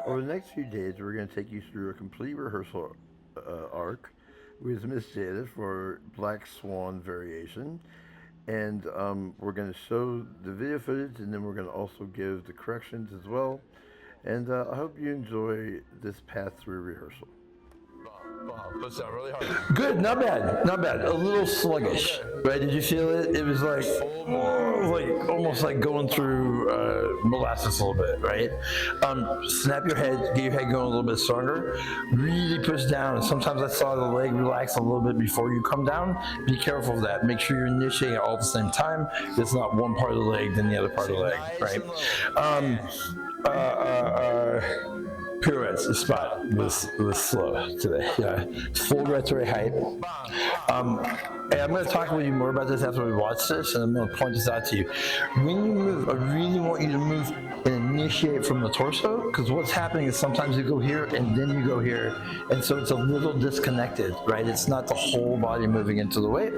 Over the next few days, we're going to take you through a complete rehearsal arc with Miss Jada for Black Swan Variation. And we're going to show the video footage, and then we're going to also give the corrections as well. And I hope you enjoy this path through rehearsal. Push down really hard. Good, not bad, not bad. A little sluggish, right? Did you feel it? It was like almost like going through molasses a little bit, right? Snap your head, get your head going a little bit stronger. Really push down. Sometimes I saw the leg relax a little bit before you come down. Be careful of that. Make sure you're initiating all at the same time. It's not one part of the leg, then the other part of the leg, right? Pirouettes, the spot was slow today. Yeah, full retro height. And I'm going to talk with you more about this after we watch this, and I'm going to point this out to you. When you move, I really want you to move and initiate from the torso, because what's happening is sometimes you go here and then you go here, and so it's a little disconnected, right? It's not the whole body moving into the weight.